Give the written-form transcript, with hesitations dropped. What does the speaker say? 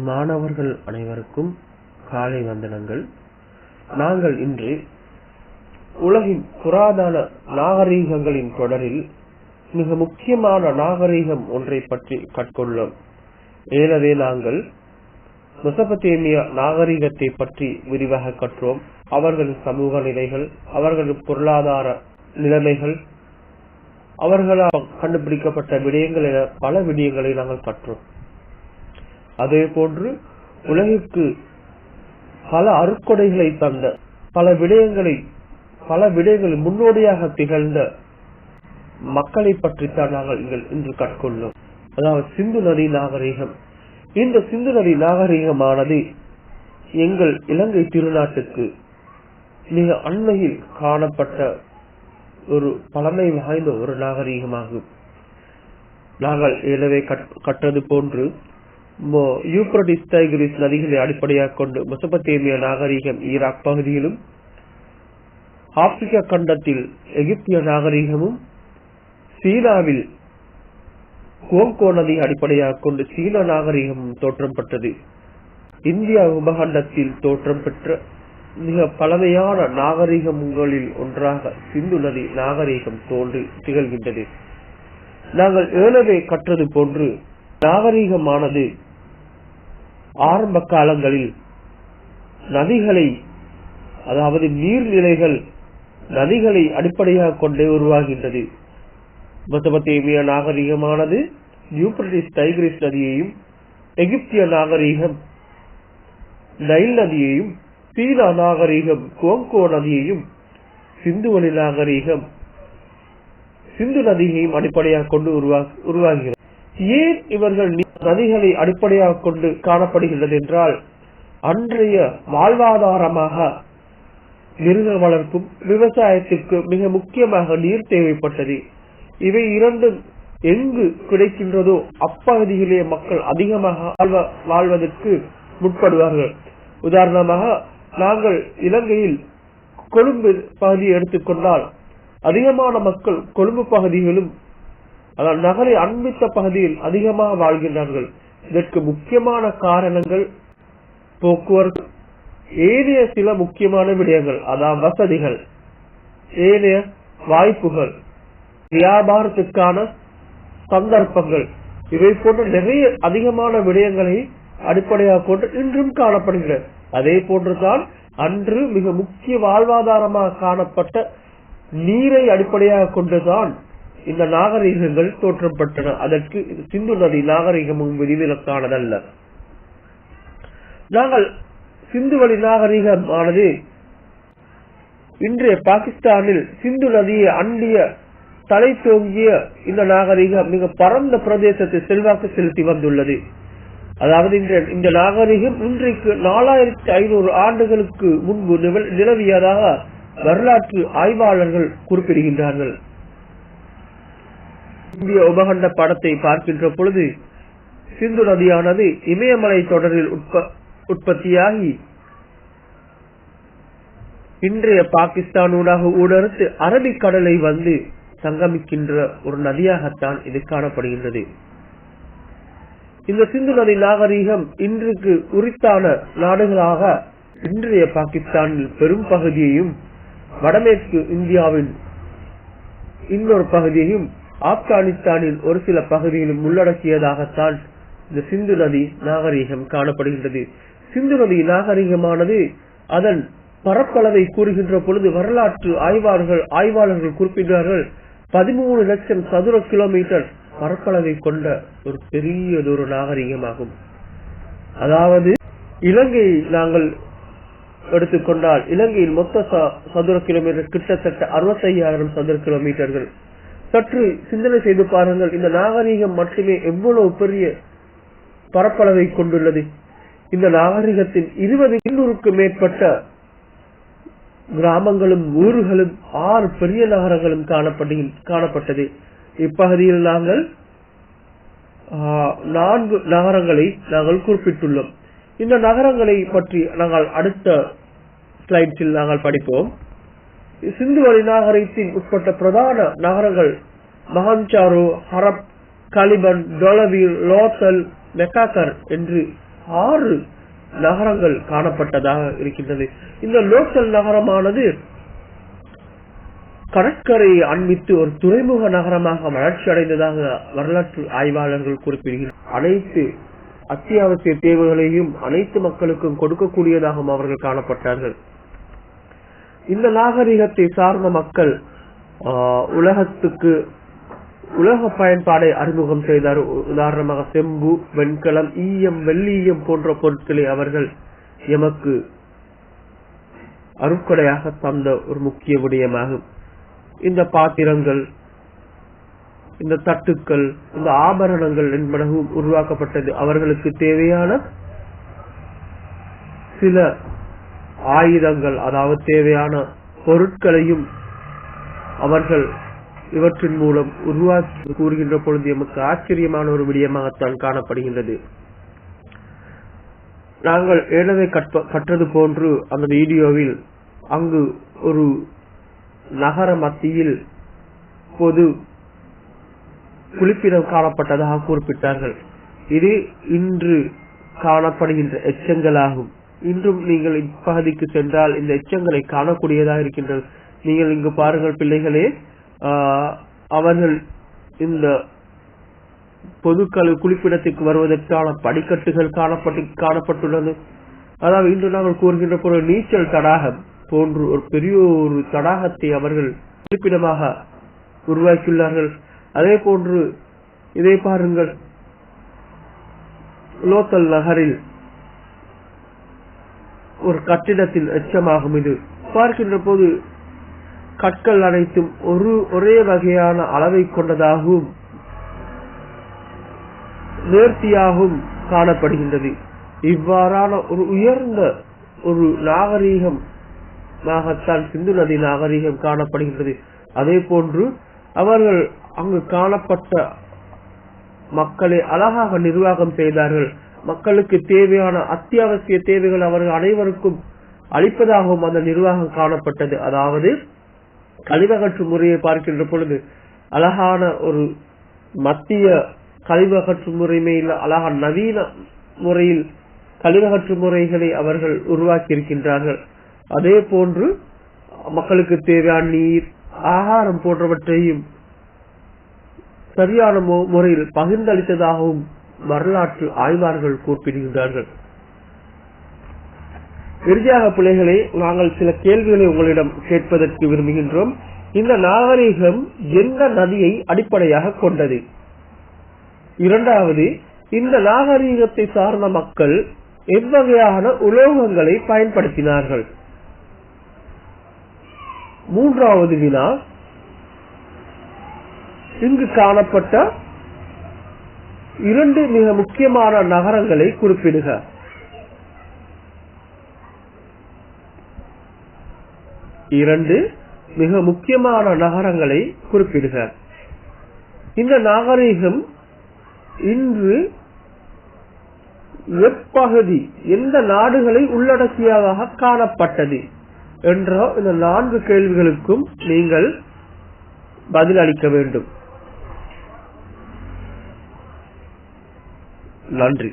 மாணவர்கள் அனைவருக்கும் காலை வந்தனங்கள். நாங்கள் இன்று உலகின் புராதன நாகரீகங்களின் தொடரில் மிக முக்கியமான நாகரீகம் ஒன்றை பற்றி கற்றுள்ளோம். எனவே நாங்கள் மெசபத்தேமிய நாகரீகத்தை பற்றி விரிவாக கற்றோம். அவர்களின் சமூக நிலைகள், அவர்களின் பொருளாதார நிலைமைகள், அவர்களால் கண்டுபிடிக்கப்பட்ட விடயங்கள் என பல விடயங்களை நாங்கள் கற்றோம். அதே போன்று உலகிற்கு பல அருட்கொடைகளை தந்த பல விடயங்களை முன்னோடியாக திகழ்ந்த மக்களை பற்றித்தான் நாங்கள் இன்று கற்றுள்ளோம். அதாவது சிந்து நதி நாகரீகம். இந்த சிந்து நதி நாகரீகமானது எங்கள் இலங்கை திருநாட்டுக்கு மிக அண்மையில் காணப்பட்ட ஒரு பழமை வாய்ந்த ஒரு நாகரீகமாகும். நாங்கள் ஏற்கனவே கற்றது போன்று யூப்ரடிஸ் டைகிரிஸ் நதிகளை அடிப்படையாக கொண்டு மெசபத்தேமிய நாகரீகம் ஈராக் பகுதியிலும், ஆப்பிரிக்கா கண்டத்தில் எகிப்திய நாகரீகமும், சீனாவில் கோங்கோ நதி அடிப்படையாக கொண்டு சீன நாகரீகமும் தோற்றம் பெற்றது. இந்தியா உபகண்டத்தில் தோற்றம் பெற்ற மிக பழமையான நாகரீகங்களில் ஒன்றாக சிந்து நதி நாகரீகம் தோன்றி திகழ்கின்றது. நாங்கள் ஏற்கனவே கற்றது போன்று நாகரீகமானது ஆரம்ப காலங்களில் நதிகளை, அதாவது நீர்நிலைகள், நதிகளை அடிப்படையாக கொண்டே உருவாகின்றது. மெசபத்தேமிய நாகரீகமானது யூப்ரடிஸ் டைகிரிஸ் நதியையும், எகிப்திய நாகரீகம் நைல் நதியையும், சீனா நாகரீகம் கோங்கோ நதியையும், சிந்துவெளி நாகரீகம் சிந்து நதியையும் அடிப்படையாக கொண்டு உருவாகிறது. ஏன் இவர்கள் நதிகளை அடிப்படையாக கொண்டு காணப்படுகின்றது என்றால், அன்றைய வாழ்வாதாரமாக மிருக வளர்ப்பும் விவசாயத்திற்கு மிக முக்கியமாக நீர் தேவைப்பட்டது. இவை இரண்டும் எங்கு கிடைக்கின்றதோ அப்பகுதியிலே மக்கள் அதிகமாக வாழ்வதற்கு முற்படுவார்கள். உதாரணமாக நாங்கள் இலங்கையில் கொழும்பு பகுதியை எடுத்துக்கொண்டால் அதிகமான மக்கள் கொழும்பு பகுதிகளும் நகரை அண்மித்த பகுதியில் அதிகமாக வாழ்கின்றார்கள். இதற்கு முக்கியமான காரணங்கள் போக்குவரத்து, ஏனைய சில முக்கியமான விடயங்கள், அதாவது வசதிகள், ஏனைய வாய்ப்புகள், வியாபாரத்துக்கான சந்தர்ப்பங்கள், இவை போன்ற நிறைய அதிகமான விடயங்களை அடிப்படையாக கொண்டு இன்றும் காணப்படுகிறது. அதே போன்றுதான் அன்று மிக முக்கிய வாழ்வாதாரமாக காணப்பட்ட நீரை அடிப்படையாக கொண்டுதான் இந்த நாகரீகங்கள் தோற்றம் பெற்றன. அதற்கு சிந்து நதி நாகரீகமும் விதிவிலக்கானதல்ல. நாங்கள் சிந்துவெளி நாகரீகமானது இன்றைய பாகிஸ்தானில் சிந்து நதியை அண்டிய தலை தோங்கிய இந்த நாகரீகம் மிக பரந்த பிரதேசத்தை செல்வாக்கு செலுத்தி வந்துள்ளது. அதாவது இந்த நாகரீகம் இன்றைக்கு 4500 ஆண்டுகளுக்கு முன்பு நிலவியதாக வரலாற்று ஆய்வாளர்கள் குறிப்பிடுகின்றார்கள். இந்திய உபகண்ட படத்தை பார்க்கின்ற பொழுது சிந்து நதியானது இமயமலை தொடரில் உற்பத்தியாகி இன்றைய பாகிஸ்தானூடாக ஊடறுத்து அரபிக்கடலை வந்து சங்கமிக்கின்ற ஒரு நதியாகத்தான் இது காணப்படுகின்றது. இந்த சிந்து நதி நாகரீகம் இன்றைக்கு உரித்தான நாடுகளாக இன்றைய பாகிஸ்தானில் பெரும் பகுதியையும், வடமேற்கு இந்தியாவின் இன்னொரு பகுதியையும், ஆப்கானிஸ்தானின் ஒரு சில பகுதியிலும் உள்ளடக்கியதாகத்தான் இந்த சிந்து நதி நாகரீகம் காணப்படுகின்றது. சிந்து நதி நாகரீகமானது அதன் பரப்பளவை கூறுகின்ற பொழுது வரலாற்று ஆய்வாளர்கள் குறிப்பிட்டார்கள் 13 லட்சம் சதுர கிலோமீட்டர் பரப்பளவை கொண்ட ஒரு பெரியதொரு நாகரீகமாகும். அதாவது இலங்கையை நாங்கள் எடுத்துக்கொண்டால் இலங்கையில் மொத்த சதுர கிலோமீட்டர் கிட்டத்தட்ட 65,000 சதுர கிலோமீட்டர்கள். சற்று சிந்தனை செய்து பாருங்கள், இந்த நாகரீகம் மட்டுமே எவ்வளவு பெரிய பரப்பளவை கொண்டுள்ளது. இந்த நாகரிகத்தின் 20,000க்கும் மேற்பட்ட கிராமங்களும் ஊர்களும் 6 பெரிய நகரங்களும் காணப்பட்டது. இப்பகுதியில் நாங்கள் 4 நகரங்களை நாங்கள் குறிப்பிட்டுள்ளோம். இந்த நகரங்களை பற்றி நாங்கள் அடுத்த ஸ்லைட்ஸில் நாங்கள் படிப்போம். சிந்துவெளி நாகரிகத்தின் உட்பட்ட பிரதான நகரங்கள் மஹன்சாரோ, ஹரப், கலிபன், டொலவீர், லோத்தல், மெக்காக்கர் என்று 6 நகரங்கள் காணப்பட்டதாக இருக்கின்றது. இந்த லோக்கல் நகரமானது கடற்கரையை அண்மித்து ஒரு துறைமுக நகரமாக வளர்ச்சி அடைந்ததாக வரலாற்று ஆய்வாளர்கள் குறிப்பிடுகிறார். அனைத்து அத்தியாவசிய தேவைகளையும் அனைத்து மக்களுக்கும் கொடுக்கக்கூடியதாகவும் அவர்கள் காணப்பட்டார்கள். இந்த நாகரிகத்தை சார்ந்த மக்கள் உலக பயன்பாடை அறிமுகம் செய்தார். உதாரணமாக செம்பு, வெண்கலம், ஈயம், வெள்ளீயம் போன்ற பொருட்களை அவர்கள் எமக்கு அருட்கொடையாக தந்த ஒரு முக்கிய விடயமாகும். இந்த பாத்திரங்கள், இந்த தட்டுக்கள், இந்த ஆபரணங்கள் என்பனவும் உருவாக்கப்பட்டது. அவர்களுக்கு தேவையான சில ஆயுதங்கள், அதாவது தேவையான பொருட்களையும் அவர்கள் இவற்றின் மூலம் உருவாக்கி கூறுகின்ற பொழுது எமக்கு ஆச்சரியமான ஒரு விடயமாகத்தான் காணப்படுகின்றது. நாங்கள் ஏற்கனவே கற்றது போன்று அந்த வீடியோவில் அங்கு ஒரு நகர மத்தியில் பொது குளிப்பிடம் காணப்பட்டதாக குறிப்பிட்டார்கள். இது இன்று காணப்படுகின்ற எச்சங்களாகும். இன்றும் நீங்கள் இப்பகுதிக்கு சென்றால் இந்த எச்சங்களை காணக்கூடியதாக இருக்கின்றது. நீங்கள் இங்கு பாருங்கள் பிள்ளைகளே, அவர்கள் இந்த பொது குளிப்பிடத்துக்கு வருவதற்கான படிக்கட்டுகள் காணப்பட்டுள்ளது. அதாவது இன்று நாங்கள் கூறுகின்ற ஒரு நீச்சல் தடாகம் போன்று ஒரு பெரிய ஒரு தடாகத்தை அவர்கள் குளிப்பிடமாக உருவாக்கியுள்ளார்கள். அதே போன்று இதை பாருங்கள், லோக்கல் நகரில் ஒரு கட்டிடத்தின் எச்சமாகும். இது பார்க்கின்ற போது கற்கள் அனைத்தும் ஒரே வகையான அளவை கொண்டதாகவும் நேர்த்தியாகவும் காணப்படுகின்றது. இவ்வாறான ஒரு உயர்ந்த ஒரு நாகரீகமாகத்தான் சிந்து நதி நாகரீகம் காணப்படுகின்றது. அதே போன்று அவர்கள் அங்கு காணப்பட்ட மக்களை அழகாக நிர்வாகம் செய்தார்கள். மக்களுக்கு தேவையான அத்தியாவசிய தேவைகள் அவர்கள் அனைவருக்கும் அளிப்பதாகவும் அந்த நிர்வாகம் காணப்பட்டது. அதாவது கழிவகற்று முறையை பார்க்கின்ற பொழுது அழகான ஒரு மத்திய கழிவகற்று முறைமையில் அழகான நவீன முறையில் கழிவகற்று முறைகளை அவர்கள் உருவாக்கி இருக்கின்றார்கள். அதே போன்று மக்களுக்கு தேவையான நீர், ஆகாரம் போன்றவற்றையும் சரியான முறையில் பகிர்ந்தளித்ததாகவும் வரலாற்று ஆய்வாளர்கள் குறிப்பிடுகின்றார்கள். இறுதியாக பிள்ளைகளை, நாங்கள் சில கேள்விகளை உங்களிடம் கேட்பதற்கு விரும்புகின்றோம். இந்த நாகரிகம் எந்த நதியை அடிப்படையாக கொண்டது? இரண்டாவது, இந்த நாகரிகத்தை சார்ந்த மக்கள் எவ்வகையான உலோகங்களை பயன்படுத்தினார்கள்? மூன்றாவது வினா, இங்கு காணப்பட்ட 2 மிக முக்கியமான நகரங்களை குறிப்பிடுக. 2 மிக முக்கியமான நகரங்களை குறிப்பிடுக. இந்த நாகரிகம் இன்று எப்பகுதி, எந்த நாடுகளை உள்ளடக்கியதாக காணப்பட்டது என்ற இந்த 4 கேள்விகளுக்கும் நீங்கள் பதிலளிக்க வேண்டும். நன்றி.